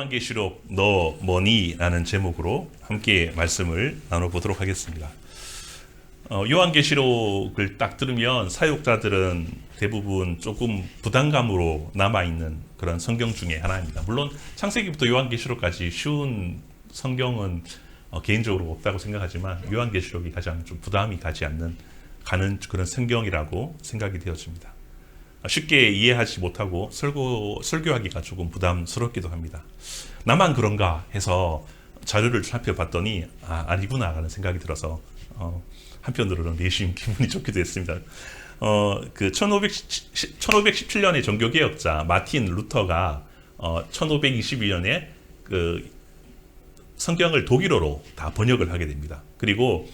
요한계시록 너 뭐니? 라는 제목으로 함께 말씀을 나눠보도록 하겠습니다. 요한계시록을 딱 들으면 사역자들은 대부분 조금 부담감으로 남아있는 그런 성경 중에 하나입니다. 물론 창세기부터 요한계시록까지 쉬운 성경은 개인적으로 없다고 생각하지만 요한계시록이 가장 좀 부담이 가는 그런 성경이라고 생각이 되어집니다. 쉽게 이해하지 못하고 설교하기가 조금 부담스럽기도 합니다. 나만 그런가 해서 자료를 살펴봤더니 아니구나 라는 생각이 들어서 한편으로는 내심 기분이 좋기도 했습니다. 1517년의 종교개혁자 마틴 루터가 1522년에 그 성경을 독일어로 다 번역을 하게 됩니다. 그리고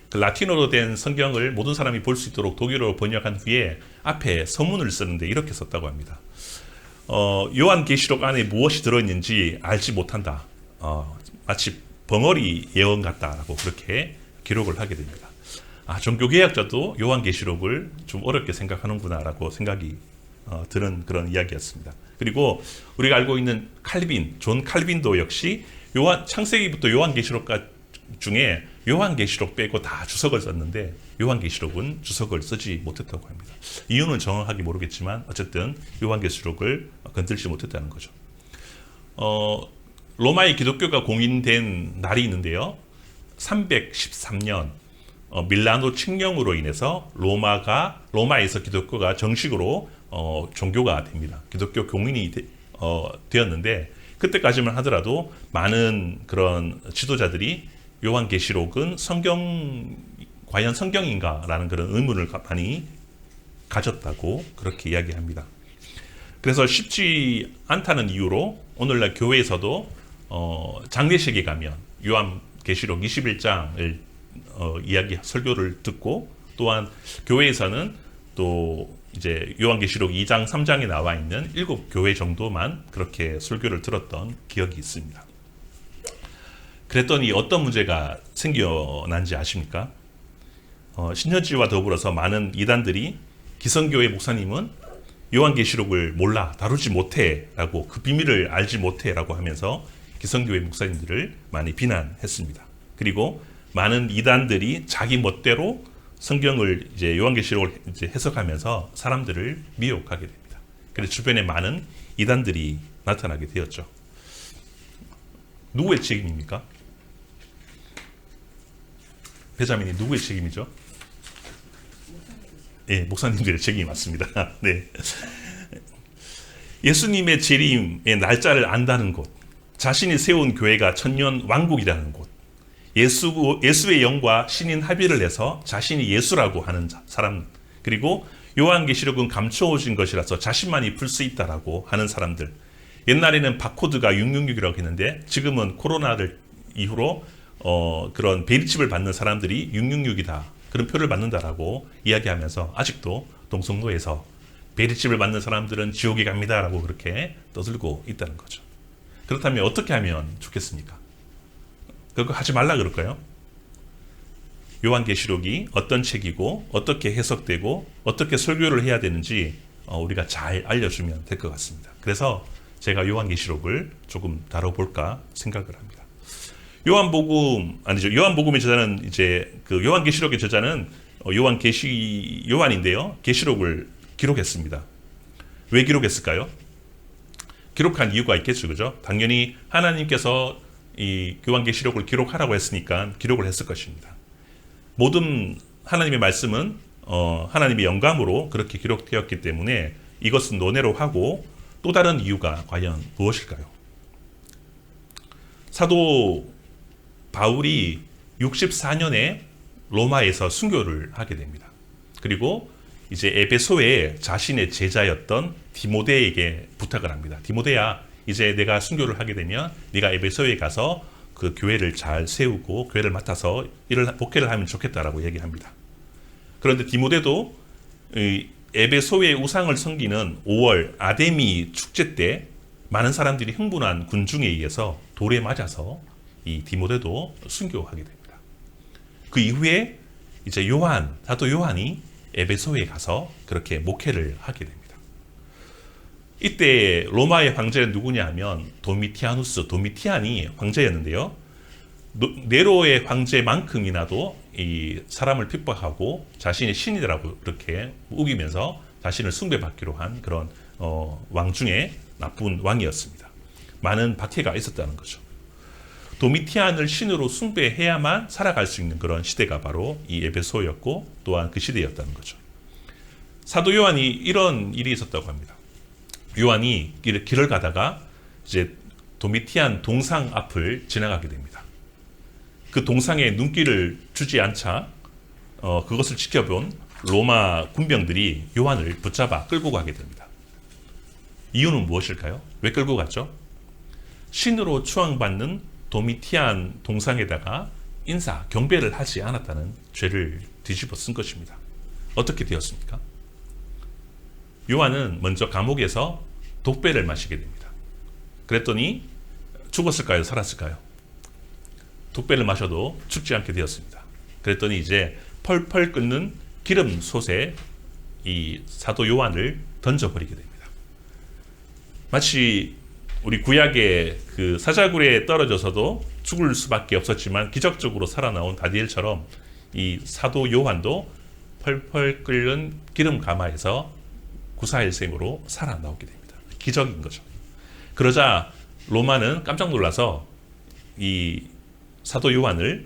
그 라틴어로 된 성경을 모든 사람이 볼 수 있도록 독일어로 번역한 후에 앞에 서문을 쓰는데 이렇게 썼다고 합니다. 요한계시록 안에 무엇이 들어있는지 알지 못한다. 마치 벙어리 예언 같다라고 그렇게 기록을 하게 됩니다. 종교개혁자도 요한계시록을 좀 어렵게 생각하는구나라고 생각이 드는 그런 이야기였습니다. 그리고 우리가 알고 있는 존 칼빈도 역시 창세기부터 요한계시록 중에 요한계시록 빼고 다 주석을 썼는데 요한계시록은 주석을 쓰지 못했다고 합니다. 이유는 정확하게 모르겠지만 어쨌든 요한계시록을 건들지 못했다는 거죠. 로마의 기독교가 공인된 날이 있는데요. 313년 밀라노 칙령으로 인해서 로마에서 기독교가 정식으로 종교가 됩니다. 기독교 공인이 되었는데 그때까지만 하더라도 많은 그런 지도자들이 요한계시록은 과연 성경인가라는 그런 의문을 많이 가졌다고 그렇게 이야기합니다. 그래서 쉽지 않다는 이유로 오늘날 교회에서도 장례식에 가면 요한계시록 21장을 설교를 듣고 또한 교회에서는 또 이제 요한계시록 2장, 3장에 나와 있는 7교회 정도만 그렇게 설교를 들었던 기억이 있습니다. 그랬더니 어떤 문제가 생겨난지 아십니까? 신천지와 더불어서 많은 이단들이 기성교회 목사님은 요한계시록을 몰라, 다루지 못해 라고 그 비밀을 알지 못해 라고 하면서 기성교회 목사님들을 많이 비난했습니다. 그리고 많은 이단들이 자기 멋대로 성경을 이제 요한계시록을 이제 해석하면서 사람들을 미혹하게 됩니다. 그래서 주변에 많은 이단들이 나타나게 되었죠. 누구의 책임입니까? 배자민이 누구의 책임이죠? 네, 목사님들의 책임이 맞습니다. 네. 예수님의 재림의 날짜를 안다는 것, 자신이 세운 교회가 천년 왕국이라는 곳, 예수의 영과 신인 합의를 해서 자신이 예수라고 하는 사람, 그리고 요한계시록은 감춰오신 것이라서 자신만이 풀 수 있다라고 하는 사람들. 옛날에는 바코드가 666이라고 했는데 지금은 코로나를 이후로 그런 베리칩을 받는 사람들이 666이다. 그런 표를 받는다라고 이야기하면서 아직도 동성로에서 베리칩을 받는 사람들은 지옥에 갑니다라고 그렇게 떠들고 있다는 거죠. 그렇다면 어떻게 하면 좋겠습니까? 그거 하지 말라 그럴까요? 요한계시록이 어떤 책이고 어떻게 해석되고 어떻게 설교를 해야 되는지 우리가 잘 알려주면 될 것 같습니다. 그래서 제가 요한계시록을 조금 다뤄볼까 생각을 합니다. 요한복음의 저자는 이제 그 요한계시록의 저자는 요한인데요. 계시록을 기록했습니다. 왜 기록했을까요? 기록한 이유가 있겠죠, 그죠? 당연히 하나님께서 이 요한계시록을 기록하라고 했으니까 기록을 했을 것입니다. 모든 하나님의 말씀은 하나님의 영감으로 그렇게 기록되었기 때문에 이것은 논외로 하고 또 다른 이유가 과연 무엇일까요? 사도 바울이 64년에 로마에서 순교를 하게 됩니다. 그리고 이제 에베소에 자신의 제자였던 디모데에게 부탁을 합니다. 디모데야, 이제 내가 순교를 하게 되면 네가 에베소에 가서 그 교회를 잘 세우고 교회를 맡아서 목회를 하면 좋겠다라고 얘기합니다. 그런데 디모데도 에베소의 우상을 섬기는 5월 아데미 축제 때 많은 사람들이 흥분한 군중에 의해서 돌에 맞아서 이 디모데도 순교하게 됩니다. 그 이후에 이제 사도 요한이 에베소에 가서 그렇게 목회를 하게 됩니다. 이때 로마의 황제는 누구냐 하면 도미티아누스, 도미티안이 황제였는데요. 네로의 황제만큼이나도 이 사람을 핍박하고 자신이 신이라고 그렇게 우기면서 자신을 숭배받기로 한 그런 왕 중에 나쁜 왕이었습니다. 많은 박해가 있었다는 거죠. 도미티안을 신으로 숭배해야만 살아갈 수 있는 그런 시대가 바로 이 에베소였고 또한 그 시대였다는 거죠. 사도 요한이 이런 일이 있었다고 합니다. 요한이 길을 가다가 이제 도미티안 동상 앞을 지나가게 됩니다. 그 동상에 눈길을 주지 않자 그것을 지켜본 로마 군병들이 요한을 붙잡아 끌고 가게 됩니다. 이유는 무엇일까요? 왜 끌고 갔죠? 신으로 추앙받는 도미티안 동상에다가 인사, 경배를 하지 않았다는 죄를 뒤집어 쓴 것입니다. 어떻게 되었습니까? 요한은 먼저 감옥에서 독배를 마시게 됩니다. 그랬더니 죽었을까요? 살았을까요? 독배를 마셔도 죽지 않게 되었습니다. 그랬더니 이제 펄펄 끓는 기름 솥에 이 사도 요한을 던져버리게 됩니다. 마치 우리 구약의 그 사자굴에 떨어져서도 죽을 수밖에 없었지만 기적적으로 살아나온 다니엘처럼 이 사도 요한도 펄펄 끓는 기름 가마에서 구사일생으로 살아나오게 됩니다. 기적인 거죠. 그러자 로마는 깜짝 놀라서 이 사도 요한을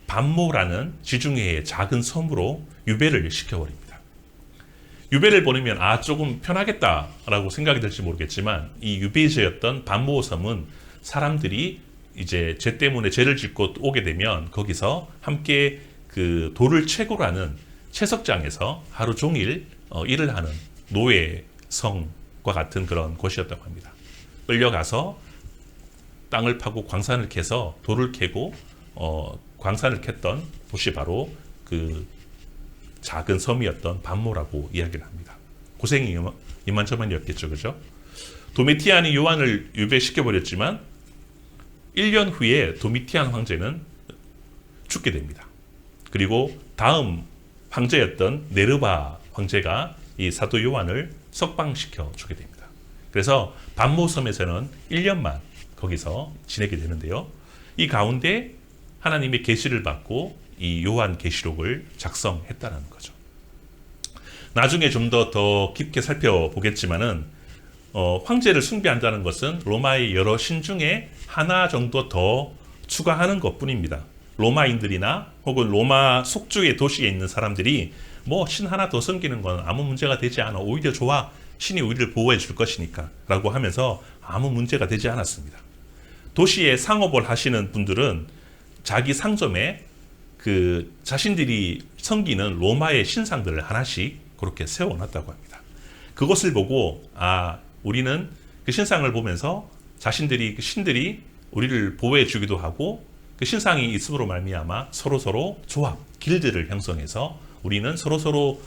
반모라는 지중해의 작은 섬으로 유배를 시켜버립니다. 유배를 보내면 조금 편하겠다라고 생각이 들지 모르겠지만 이 유배지였던 반모 섬은 사람들이 이제 죄 때문에 죄를 짓고 오게 되면 거기서 함께 그 돌을 채굴 하는 채석장에서 하루 종일 일을 하는 노예성과 같은 그런 곳이었다고 합니다. 끌려가서 땅을 파고 광산을 캐서 돌을 캐고 광산을 캤던 곳이 바로 그 작은 섬이었던 반모라고 이야기를 합니다. 고생이 이만저만이었겠죠, 그죠? 도미티안이 요한을 유배시켜버렸지만 1년 후에 도미티안 황제는 죽게 됩니다. 그리고 다음 황제였던 네르바 황제가 이 사도 요한을 석방시켜 주게 됩니다. 그래서 반모섬에서는 1년만 거기서 지내게 되는데요. 이 가운데 하나님의 계시를 받고 이 요한 계시록을 작성했다는 거죠. 나중에 좀 더 깊게 살펴보겠지만은 황제를 숭배한다는 것은 로마의 여러 신 중에 하나 정도 더 추가하는 것뿐입니다. 로마인들이나 혹은 로마 속주의 도시에 있는 사람들이 뭐 신 하나 더 섬기는 건 아무 문제가 되지 않아. 오히려 좋아. 신이 우리를 보호해 줄 것이니까 라고 하면서 아무 문제가 되지 않았습니다. 도시에 상업을 하시는 분들은 자기 상점에 그 자신들이 섬기는 로마의 신상들을 하나씩 그렇게 세워놨다고 합니다. 그것을 보고 우리는 그 신상을 보면서 자신들이 그 신들이 우리를 보호해 주기도 하고 그 신상이 있음으로 말미암아 서로 조합, 길드를 형성해서 우리는 서로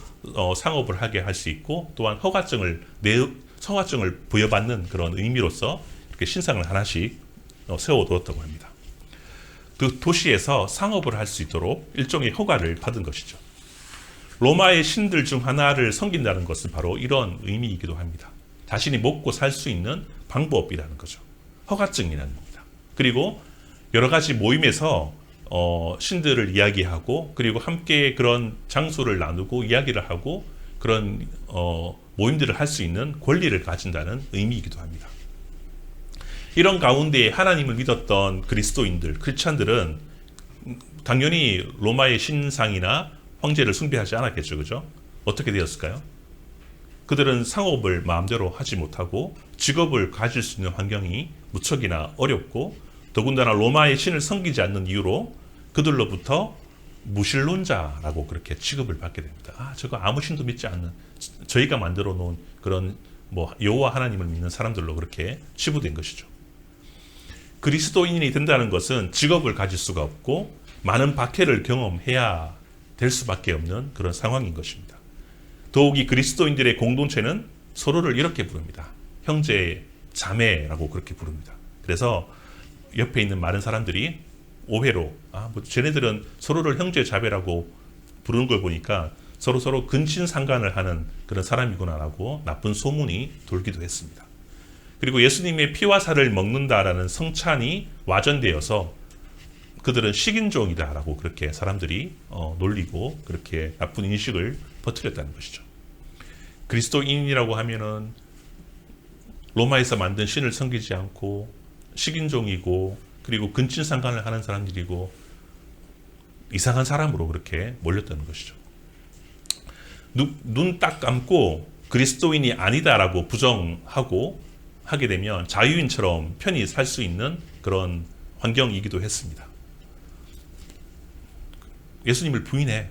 상업을 하게 할 수 있고 또한 허가증을 부여받는 그런 의미로서 이렇게 신상을 하나씩 세워두었다고 합니다. 그 도시에서 상업을 할 수 있도록 일종의 허가를 받은 것이죠. 로마의 신들 중 하나를 섬긴다는 것은 바로 이런 의미이기도 합니다. 자신이 먹고 살 수 있는 방법이라는 거죠. 허가증이라는 겁니다. 그리고 여러 가지 모임에서 신들을 이야기하고 그리고 함께 그런 장소를 나누고 이야기를 하고 그런 모임들을 할 수 있는 권리를 가진다는 의미이기도 합니다. 이런 가운데 하나님을 믿었던 그리스도인들, 크리스찬들은 당연히 로마의 신상이나 황제를 숭배하지 않았겠죠. 그죠? 어떻게 되었을까요? 그들은 상업을 마음대로 하지 못하고 직업을 가질 수 있는 환경이 무척이나 어렵고 더군다나 로마의 신을 섬기지 않는 이유로 그들로부터 무신론자라고 그렇게 취급을 받게 됩니다. 저거 아무 신도 믿지 않는 저희가 만들어 놓은 그런 여호와 하나님을 믿는 사람들로 그렇게 치부된 것이죠. 그리스도인이 된다는 것은 직업을 가질 수가 없고 많은 박해를 경험해야 될 수밖에 없는 그런 상황인 것입니다. 더욱이 그리스도인들의 공동체는 서로를 이렇게 부릅니다. 형제, 자매라고 그렇게 부릅니다. 그래서 옆에 있는 많은 사람들이 오해로 쟤네들은 서로를 형제, 자매라고 부르는 걸 보니까 서로 근친상간을 하는 그런 사람이구나라고 나쁜 소문이 돌기도 했습니다. 그리고 예수님의 피와 살을 먹는다라는 성찬이 와전되어서 그들은 식인종이다라고 그렇게 사람들이 놀리고 그렇게 나쁜 인식을 퍼뜨렸다는 것이죠. 그리스도인이라고 하면은 로마에서 만든 신을 섬기지 않고 식인종이고 그리고 근친상간을 하는 사람들이고 이상한 사람으로 그렇게 몰렸다는 것이죠. 눈 딱 감고 그리스도인이 아니다라고 부정하고 하게 되면 자유인처럼 편히 살 수 있는 그런 환경이기도 했습니다. 예수님을 부인해.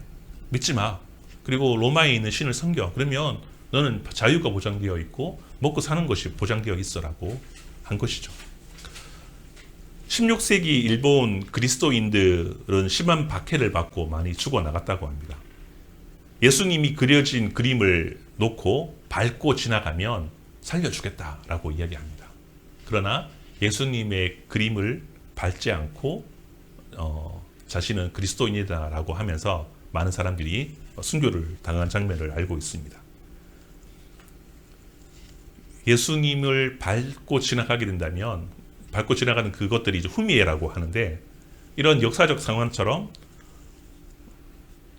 믿지 마. 그리고 로마에 있는 신을 섬겨. 그러면 너는 자유가 보장되어 있고 먹고 사는 것이 보장되어 있어라고 한 것이죠. 16세기 일본 그리스도인들은 심한 박해를 받고 많이 죽어나갔다고 합니다. 예수님이 그려진 그림을 놓고 밟고 지나가면 살려주겠다라고 이야기합니다. 그러나 예수님의 그림을 밟지 않고 자신은 그리스도인이다라고 하면서 많은 사람들이 순교를 당한 장면을 알고 있습니다. 예수님을 밟고 지나가게 된다면 밟고 지나가는 그것들이 이제 후미에라고 하는데 이런 역사적 상황처럼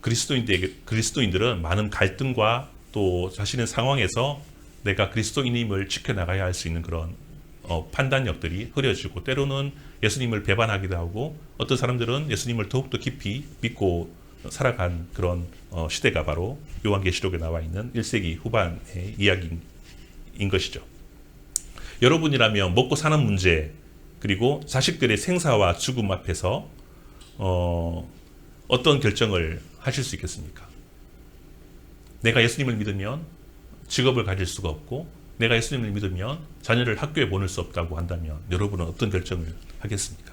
그리스도인들은 많은 갈등과 또 자신의 상황에서 내가 그리스도인임을 지켜나가야 할 수 있는 그런 판단력들이 흐려지고 때로는 예수님을 배반하기도 하고 어떤 사람들은 예수님을 더욱더 깊이 믿고 살아간 그런 시대가 바로 요한계시록에 나와 있는 1세기 후반의 이야기인 것이죠. 여러분이라면 먹고 사는 문제 그리고 자식들의 생사와 죽음 앞에서 어떤 결정을 하실 수 있겠습니까? 내가 예수님을 믿으면 직업을 가질 수가 없고 내가 예수님을 믿으면 자녀를 학교에 보낼 수 없다고 한다면 여러분은 어떤 결정을 하겠습니까?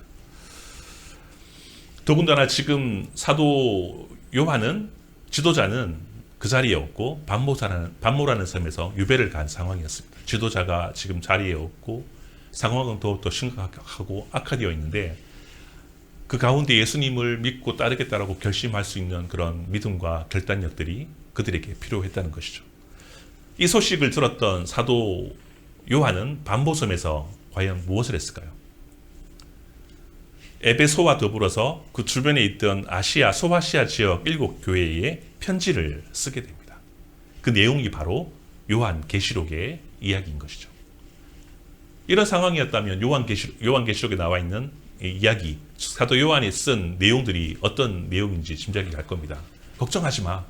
더군다나 지금 사도 요한은 지도자는 그 자리에 없고 반모라는 섬에서 유배를 간 상황이었습니다. 지도자가 지금 자리에 없고 상황은 더욱더 심각하고 악화되어 있는데 그 가운데 예수님을 믿고 따르겠다라고 결심할 수 있는 그런 믿음과 결단력들이 그들에게 필요했다는 것이죠. 이 소식을 들었던 사도 요한은 반모섬에서 과연 무엇을 했을까요? 에베소와 더불어서 그 주변에 있던 소아시아 지역 7교회에 편지를 쓰게 됩니다. 그 내용이 바로 요한계시록의 이야기인 것이죠. 이런 상황이었다면 요한계시록에 나와 있는 이야기, 사도 요한이 쓴 내용들이 어떤 내용인지 짐작이 갈 겁니다. 걱정하지 마.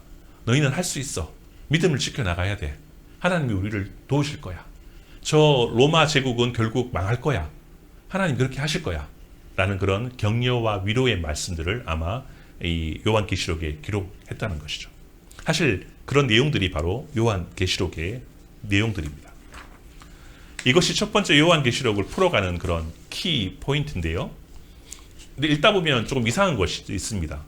너희는 할 수 있어. 믿음을 지켜나가야 돼. 하나님이 우리를 도우실 거야. 저 로마 제국은 결국 망할 거야. 하나님 그렇게 하실 거야. 라는 그런 격려와 위로의 말씀들을 아마 이 요한계시록에 기록했다는 것이죠. 사실 그런 내용들이 바로 요한계시록의 내용들입니다. 이것이 첫 번째 요한계시록을 풀어가는 그런 키 포인트인데요. 근데 읽다 보면 조금 이상한 것이 있습니다.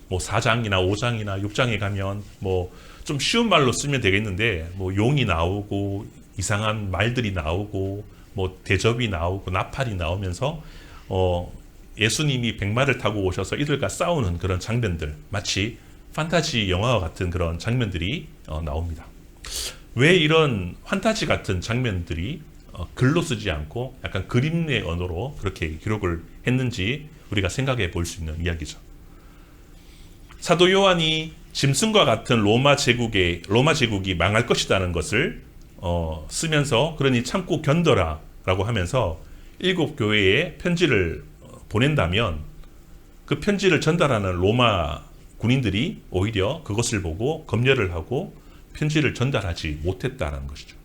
뭐 4장이나 5장이나 6장에 가면 뭐 좀 쉬운 말로 쓰면 되겠는데 뭐 용이 나오고 이상한 말들이 나오고 뭐 대접이 나오고 나팔이 나오면서 예수님이 백마를 타고 오셔서 이들과 싸우는 그런 장면들, 마치 판타지 영화와 같은 그런 장면들이 나옵니다. 왜 이런 판타지 같은 장면들이 글로 쓰지 않고 약간 그림의 언어로 그렇게 기록을 했는지 우리가 생각해 볼 수 있는 이야기죠. 사도 요한이 짐승과 같은 로마 제국이 망할 것이라는 것을 쓰면서 그러니 참고 견뎌라 라고 하면서 7교회에 편지를 보낸다면 그 편지를 전달하는 로마 군인들이 오히려 그것을 보고 검열을 하고 편지를 전달하지 못했다는 것이죠.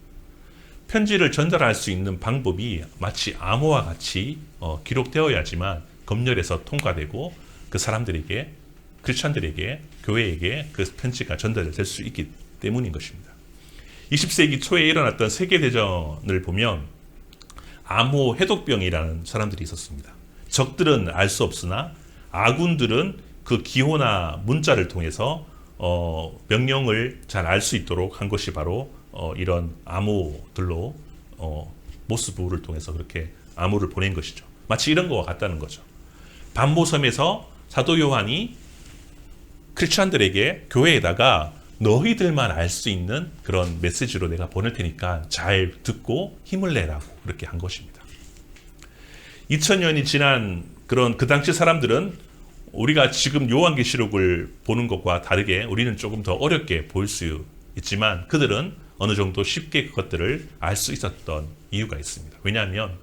편지를 전달할 수 있는 방법이 마치 암호와 같이 기록되어야지만 검열에서 통과되고 그 사람들에게, 크리스찬들에게, 교회에게 그 편지가 전달될 수 있기 때문인 것입니다. 20세기 초에 일어났던 세계대전을 보면 암호 해독병이라는 사람들이 있었습니다. 적들은 알 수 없으나 아군들은 그 기호나 문자를 통해서 명령을 잘 알 수 있도록 한 것이 바로 이런 암호들로 모스부를 통해서 그렇게 암호를 보낸 것이죠. 마치 이런 것과 같다는 거죠. 반모섬에서 사도 요한이 크리스찬들에게 교회에다가 너희들만 알 수 있는 그런 메시지로 내가 보낼 테니까 잘 듣고 힘을 내라고 그렇게 한 것입니다. 2000년이 지난 그 당시 사람들은 우리가 지금 요한계시록을 보는 것과 다르게 우리는 조금 더 어렵게 보일 수 있지만 그들은 어느 정도 쉽게 그것들을 알 수 있었던 이유가 있습니다. 왜냐하면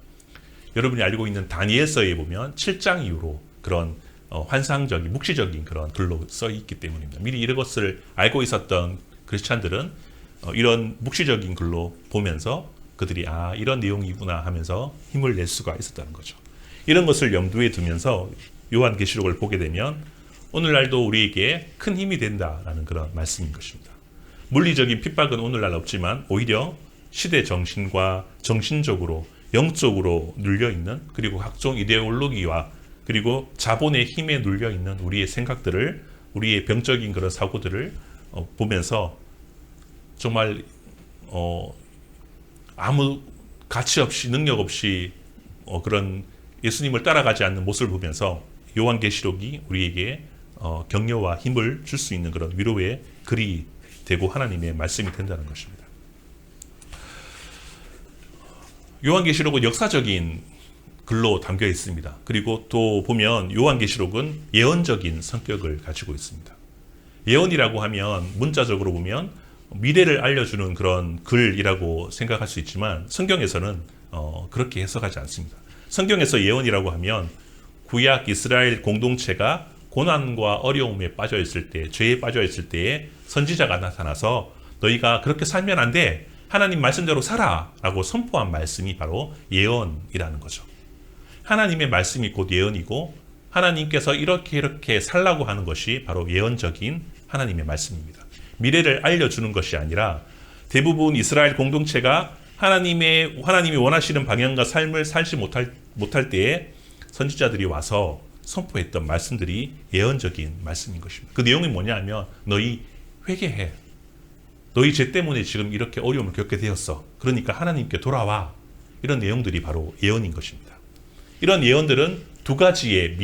여러분이 알고 있는 다니엘서에 보면 7장 이후로 그런 환상적인 묵시적인 그런 글로 써 있기 때문입니다. 미리 이런 것을 알고 있었던 크리스찬들은 이런 묵시적인 글로 보면서 그들이 이런 내용이구나 하면서 힘을 낼 수가 있었다는 거죠. 이런 것을 염두에 두면서 요한계시록을 보게 되면 오늘날도 우리에게 큰 힘이 된다라는 그런 말씀인 것입니다. 물리적인 핍박은 오늘날 없지만 오히려 시대 정신과 정신적으로 영적으로 눌려있는 그리고 각종 이데올로기와 그리고 자본의 힘에 눌려있는 우리의 생각들을 우리의 병적인 그런 사고들을 보면서 정말 아무 가치 없이 능력 없이 그런 예수님을 따라가지 않는 모습을 보면서 요한계시록이 우리에게 격려와 힘을 줄 수 있는 그런 위로의 글이 되고 하나님의 말씀이 된다는 것입니다. 요한계시록은 역사적인 글로 담겨 있습니다. 그리고 또 보면 요한계시록은 예언적인 성격을 가지고 있습니다. 예언이라고 하면 문자적으로 보면 미래를 알려주는 그런 글이라고 생각할 수 있지만 성경에서는 그렇게 해석하지 않습니다. 성경에서 예언이라고 하면 구약 이스라엘 공동체가 고난과 어려움에 빠져 있을 때, 죄에 빠져 있을 때에 선지자가 나타나서 너희가 그렇게 살면 안 돼. 하나님 말씀대로 살아. 라고 선포한 말씀이 바로 예언이라는 거죠. 하나님의 말씀이 곧 예언이고 하나님께서 이렇게 살라고 하는 것이 바로 예언적인 하나님의 말씀입니다. 미래를 알려주는 것이 아니라 대부분 이스라엘 공동체가 하나님이 원하시는 방향과 삶을 살지 못할 때에 선지자들이 와서 선포했던 말씀들이 예언적인 말씀인 것입니다. 그 내용이 뭐냐 하면 너희 회개해. 너희 죄 때문에 지금 이렇게 어려움을 겪게 되었어. 그러니까 하나님께 돌아와. 이런 내용들이 바로 예언인 것입니다. 이런 예언들은 두 가지의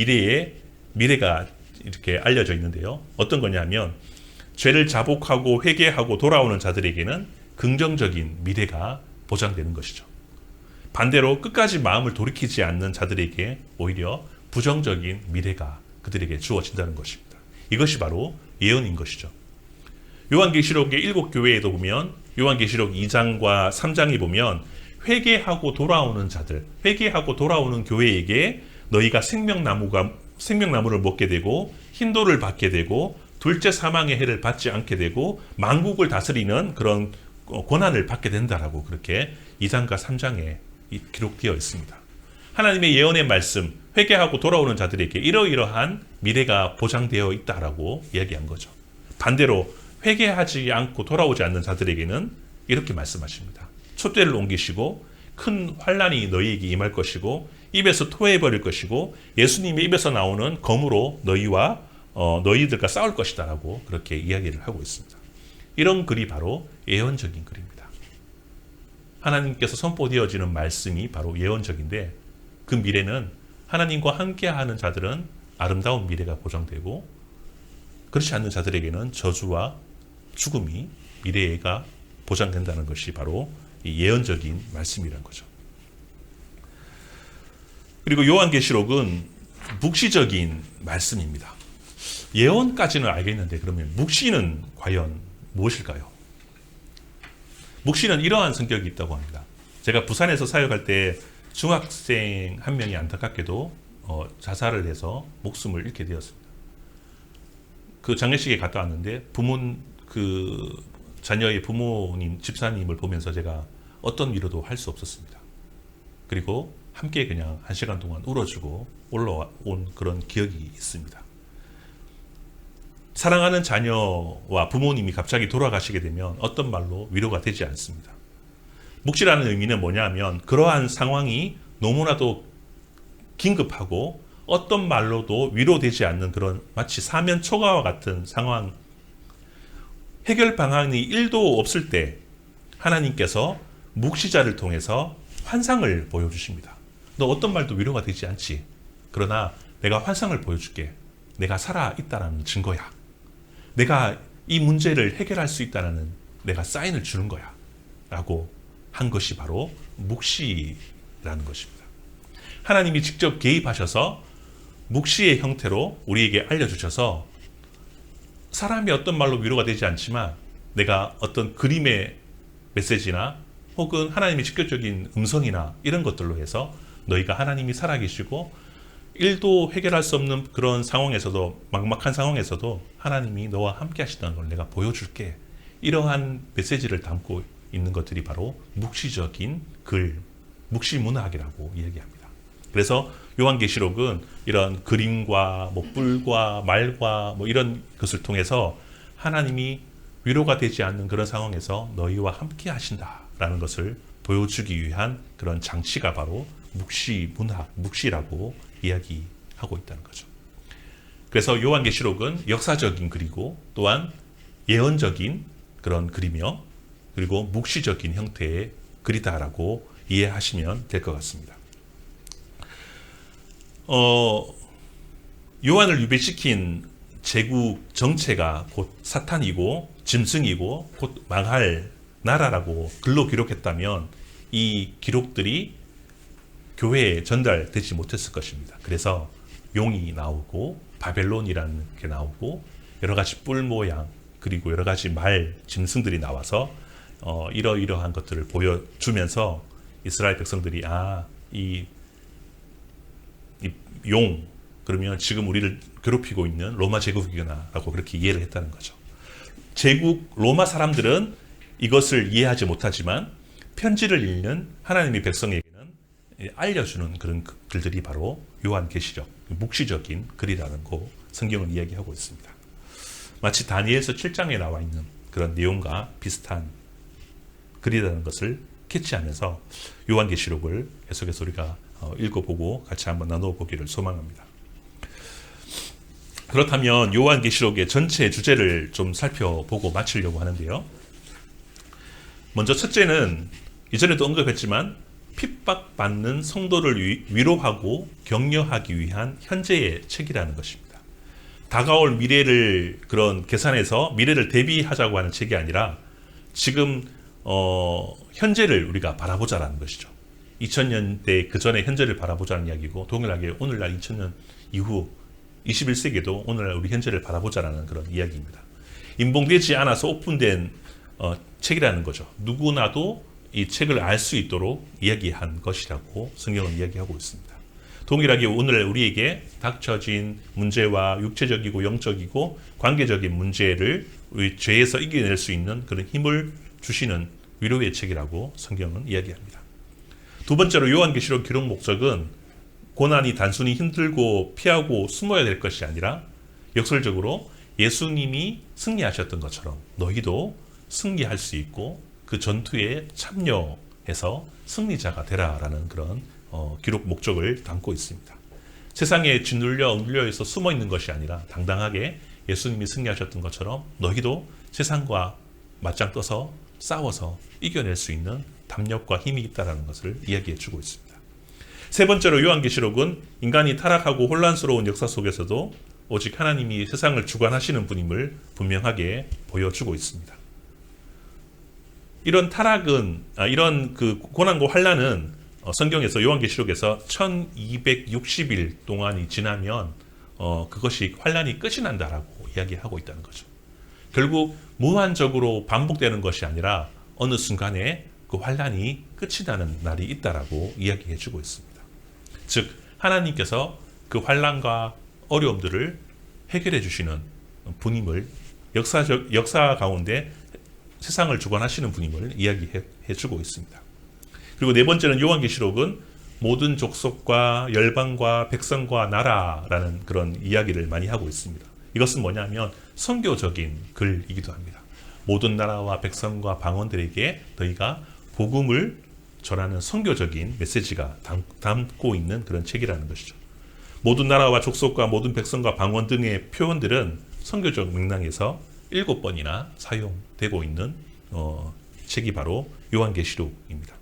미래가 이렇게 알려져 있는데요. 어떤 거냐면 죄를 자복하고 회개하고 돌아오는 자들에게는 긍정적인 미래가 보장되는 것이죠. 반대로 끝까지 마음을 돌이키지 않는 자들에게 오히려 부정적인 미래가 그들에게 주어진다는 것입니다. 이것이 바로 예언인 것이죠. 요한계시록의 7교회에도 보면 요한계시록 2장과 3장에 보면 회개하고 돌아오는 자들, 회개하고 돌아오는 교회에게 너희가 생명나무를 먹게 되고 흰돌을 받게 되고 둘째 사망의 해를 받지 않게 되고 만국을 다스리는 그런 권한을 받게 된다라고 그렇게 2장과 3장에 기록되어 있습니다. 하나님의 예언의 말씀, 회개하고 돌아오는 자들에게 이러이러한 미래가 보장되어 있다라고 이야기한 거죠. 반대로 회개하지 않고 돌아오지 않는 자들에게는 이렇게 말씀하십니다. 촛대를 옮기시고 큰 환난이 너희에게 임할 것이고 입에서 토해버릴 것이고 예수님의 입에서 나오는 검으로 너희들과 싸울 것이다라고 그렇게 이야기를 하고 있습니다. 이런 글이 바로 예언적인 글입니다. 하나님께서 선포되어지는 말씀이 바로 예언적인데 그 미래는 하나님과 함께하는 자들은 아름다운 미래가 보장되고 그렇지 않는 자들에게는 저주와 죽음이 미래가 보장된다는 것이 바로 이 예언적인 말씀이라는 거죠. 그리고 요한계시록은 묵시적인 말씀입니다. 예언까지는 알겠는데 그러면 묵시는 과연 무엇일까요? 묵시는 이러한 성격이 있다고 합니다. 제가 부산에서 사역할 때 중학생 한 명이 안타깝게도 자살을 해서 목숨을 잃게 되었습니다. 그 장례식에 갔다 왔는데 자녀의 부모님, 집사님을 보면서 제가 어떤 위로도 할 수 없었습니다. 그리고 함께 그냥 1시간 동안 울어주고 올라온 그런 기억이 있습니다. 사랑하는 자녀와 부모님이 갑자기 돌아가시게 되면 어떤 말로 위로가 되지 않습니다. 묵시라는 의미는 뭐냐 하면 그러한 상황이 너무나도 긴급하고 어떤 말로도 위로되지 않는 그런 마치 사면 초가와 같은 상황, 해결 방안이 1도 없을 때 하나님께서 묵시자를 통해서 환상을 보여주십니다. 너 어떤 말도 위로가 되지 않지. 그러나 내가 환상을 보여줄게. 내가 살아있다라는 증거야. 내가 이 문제를 해결할 수 있다는 내가 사인을 주는 거야 라고 한 것이 바로 묵시라는 것입니다. 하나님이 직접 개입하셔서 묵시의 형태로 우리에게 알려주셔서 사람이 어떤 말로 위로가 되지 않지만 내가 어떤 그림의 메시지나 혹은 하나님의 직접적인 음성이나 이런 것들로 해서 너희가 하나님이 살아계시고 일도 해결할 수 없는 그런 상황에서도, 막막한 상황에서도 하나님이 너와 함께 하시다는 걸 내가 보여줄게. 이러한 메시지를 담고 있는 것들이 바로 묵시적인 글, 묵시문학이라고 이야기합니다. 그래서 요한계시록은 이런 그림과 뿔과 말과 이런 것을 통해서 하나님이 위로가 되지 않는 그런 상황에서 너희와 함께 하신다라는 것을 보여주기 위한 그런 장치가 바로 묵시문학, 묵시라고 이야기하고 있다는 거죠. 그래서 요한계시록은 역사적인 글이고 또한 예언적인 그런 글이며 그리고 묵시적인 형태의 글이다라고 이해하시면 될 것 같습니다. 요한을 유배시킨 제국 정체가 곧 사탄이고 짐승이고 곧 망할 나라라고 글로 기록했다면 이 기록들이 교회에 전달되지 못했을 것입니다. 그래서 용이 나오고 바벨론이라는 게 나오고 여러 가지 뿔 모양 그리고 여러 가지 말 짐승들이 나와서 이러이러한 것들을 보여주면서 이스라엘 백성들이 이 용 그러면 지금 우리를 괴롭히고 있는 로마 제국이구나 라고 그렇게 이해를 했다는 거죠. 제국 로마 사람들은 이것을 이해하지 못하지만 편지를 읽는 하나님의 백성에게는 알려주는 그런 글들이 바로 요한계시록, 묵시적인 글이라는 거 성경은 이야기하고 있습니다. 마치 다니엘서 7장에 나와 있는 그런 내용과 비슷한 글이라는 것을 캐치하면서 요한계시록을 계속해서 우리가 읽어보고 같이 한번 나눠보기를 소망합니다. 그렇다면 요한계시록의 전체 주제를 좀 살펴보고 마치려고 하는데요. 먼저 첫째는 이전에도 언급했지만 핍박받는 성도를 위로하고 격려하기 위한 현재의 책이라는 것입니다. 다가올 미래를 그런 계산해서 미래를 대비하자고 하는 책이 아니라 지금 현재를 우리가 바라보자라는 것이죠. 2000년대 그 전에 현재를 바라보자는 이야기고 동일하게 오늘날 2000년 이후 21세기도 오늘날 우리 현재를 바라보자라는 그런 이야기입니다. 인봉되지 않아서 오픈된 책이라는 거죠. 누구나도 이 책을 알 수 있도록 이야기한 것이라고 성경은 이야기하고 있습니다. 동일하게 오늘 우리에게 닥쳐진 문제와 육체적이고 영적이고 관계적인 문제를 우리 죄에서 이겨낼 수 있는 그런 힘을 주시는 위로의 책이라고 성경은 이야기합니다. 두 번째로 요한계시록 기록 목적은 고난이 단순히 힘들고 피하고 숨어야 될 것이 아니라 역설적으로 예수님이 승리하셨던 것처럼 너희도 승리할 수 있고 그 전투에 참여해서 승리자가 되라라는 그런 기록 목적을 담고 있습니다. 세상에 짓눌려 억눌려서 숨어 있는 것이 아니라 당당하게 예수님이 승리하셨던 것처럼 너희도 세상과 맞짱 떠서 싸워서 이겨낼 수 있는 담력과 힘이 있다는 것을 이야기해 주고 있습니다. 세 번째로 요한계시록은 인간이 타락하고 혼란스러운 역사 속에서도 오직 하나님이 세상을 주관하시는 분임을 분명하게 보여주고 있습니다. 이런 타락은 이런 그 고난과 환난은 성경에서 요한계시록에서 1260일 동안이 지나면 그것이 환난이 끝이 난다라고 이야기하고 있다는 거죠. 결국 무한적으로 반복되는 것이 아니라 어느 순간에 그 환난이 끝이 나는 날이 있다라고 이야기해 주고 있습니다. 즉 하나님께서 그 환난과 어려움들을 해결해 주시는 분임을 역사 가운데 세상을 주관하시는 분임을 이야기해 주고 있습니다. 그리고 네 번째는 요한계시록은 모든 족속과 열방과 백성과 나라라는 그런 이야기를 많이 하고 있습니다. 이것은 뭐냐면 선교적인 글이기도 합니다. 모든 나라와 백성과 방언들에게 너희가 복음을 전하는 선교적인 메시지가 담고 있는 그런 책이라는 것이죠. 모든 나라와 족속과 모든 백성과 방언 등의 표현들은 선교적 맥락에서 7번이나 사용되고 있는 책이 바로 요한계시록입니다.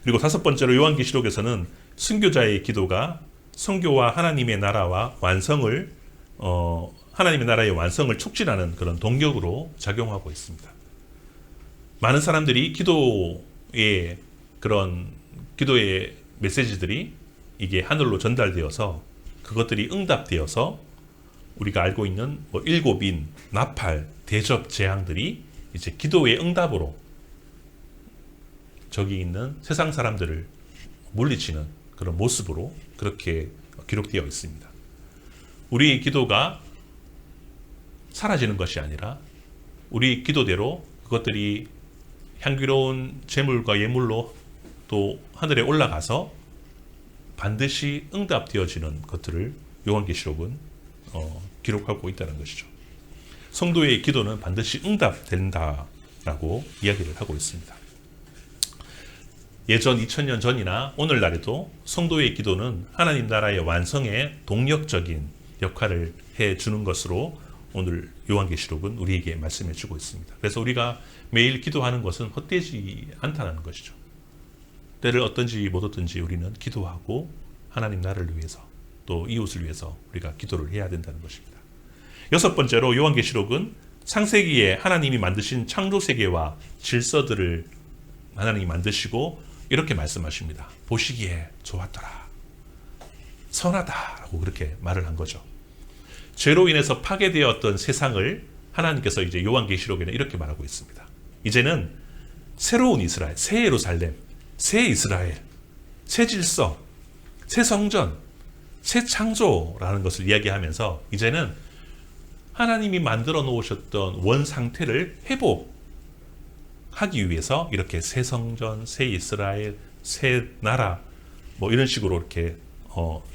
그리고 다섯 번째로 요한계시록에서는 순교자의 기도가 선교와 하나님의 나라와 완성을 하나님의 나라의 완성을 촉진하는 그런 동력으로 작용하고 있습니다. 많은 사람들이 기도의 메시지들이 이게 하늘로 전달되어서 그것들이 응답되어서 우리가 알고 있는 일곱인, 나팔, 대접, 재앙들이 이제 기도의 응답으로 저기 있는 세상 사람들을 물리치는 그런 모습으로 그렇게 기록되어 있습니다. 우리 기도가 사라지는 것이 아니라 우리 기도대로 그것들이 향기로운 제물과 예물로 또 하늘에 올라가서 반드시 응답되어지는 것들을 요한계시록은 기록하고 있다는 것이죠. 성도의 기도는 반드시 응답된다라고 이야기를 하고 있습니다. 예전 2000년 전이나 오늘날에도 성도의 기도는 하나님 나라의 완성에 동력적인 역할을 해주는 것으로 오늘 요한계시록은 우리에게 말씀해 주고 있습니다. 그래서 우리가 매일 기도하는 것은 헛되지 않다는 것이죠. 때를 얻든지 못 얻든지 우리는 기도하고 하나님 나라를 위해서 또 이웃을 위해서 우리가 기도를 해야 된다는 것입니다. 여섯 번째로 요한계시록은 창세기에 하나님이 만드신 창조세계와 질서들을 하나님이 만드시고 이렇게 말씀하십니다. 보시기에 좋았더라. 선하다라고 그렇게 말을 한 거죠. 죄로 인해서 파괴되었던 세상을 하나님께서 이제 요한계시록에는 이렇게 말하고 있습니다. 이제는 새로운 이스라엘, 새 예루살렘, 새 이스라엘, 새 질서, 새 성전, 새 창조라는 것을 이야기하면서 이제는 하나님이 만들어 놓으셨던 원 상태를 회복하기 위해서 이렇게 새 성전, 새 이스라엘, 새 나라 이런 식으로 이렇게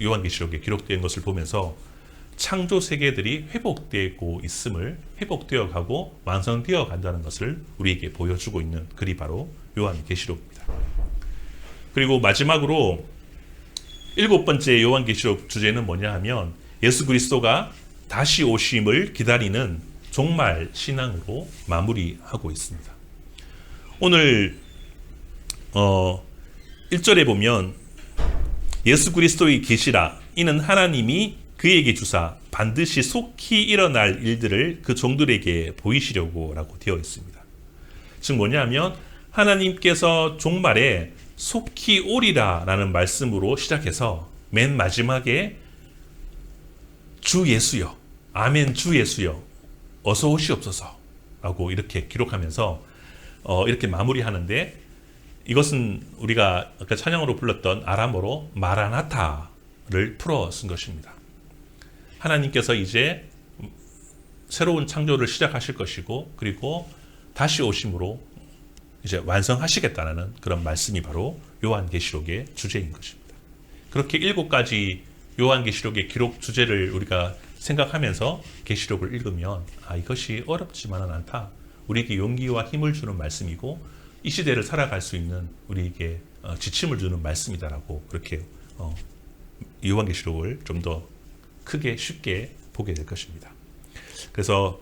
요한계시록에 기록된 것을 보면서 창조 세계들이 회복되고 있음을 회복되어 가고 완성되어 간다는 것을 우리에게 보여주고 있는 글이 바로 요한계시록입니다. 그리고 마지막으로 일곱 번째 요한계시록 주제는 뭐냐 하면 예수 그리스도가 다시 오심을 기다리는 종말 신앙으로 마무리하고 있습니다. 오늘 1절에 보면 예수 그리스도의 계시라 이는 하나님이 그에게 주사 반드시 속히 일어날 일들을 그 종들에게 보이시려고 라고 되어 있습니다. 즉 뭐냐면 하나님께서 종말에 속히 오리라 라는 말씀으로 시작해서 맨 마지막에 주 예수여, 아멘 주 예수여, 어서 오시옵소서 라고 이렇게 기록하면서 이렇게 마무리하는데 이것은 우리가 아까 찬양으로 불렀던 아람어로 마라나타를 풀어 쓴 것입니다. 하나님께서 이제 새로운 창조를 시작하실 것이고 그리고 다시 오심으로 이제 완성하시겠다는 그런 말씀이 바로 요한계시록의 주제인 것입니다. 그렇게 7가지 요한계시록의 기록 주제를 우리가 생각하면서 계시록을 읽으면 이것이 어렵지만은 않다. 우리에게 용기와 힘을 주는 말씀이고 이 시대를 살아갈 수 있는 우리에게 지침을 주는 말씀이다라고 그렇게 요한계시록을 좀 더 크게 쉽게 보게 될 것입니다. 그래서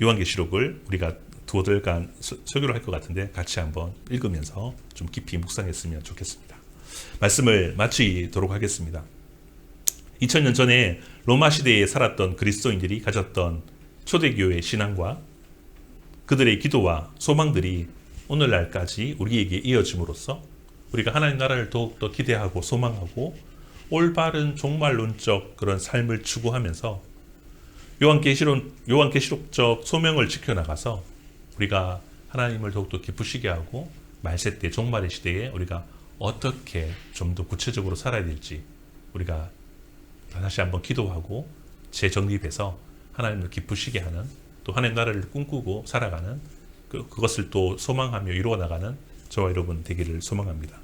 요한계시록을 우리가 두어 달간 설교를 할 것 같은데 같이 한번 읽으면서 좀 깊이 묵상했으면 좋겠습니다. 말씀을 마치도록 하겠습니다. 2000년 전에 로마 시대에 살았던 그리스도인들이 가졌던 초대교회 신앙과 그들의 기도와 소망들이 오늘날까지 우리에게 이어짐으로써 우리가 하나님 나라를 더욱더 기대하고 소망하고 올바른 종말론적 그런 삶을 추구하면서 요한계시록적 소명을 지켜나가서 우리가 하나님을 더욱더 기쁘시게 하고 말세 때 종말의 시대에 우리가 어떻게 좀 더 구체적으로 살아야 될지 우리가 다시 한번 기도하고 재정립해서 하나님을 기쁘시게 하는 또 하나님 나라를 꿈꾸고 살아가는 그것을 또 소망하며 이루어 나가는 저와 여러분 되기를 소망합니다.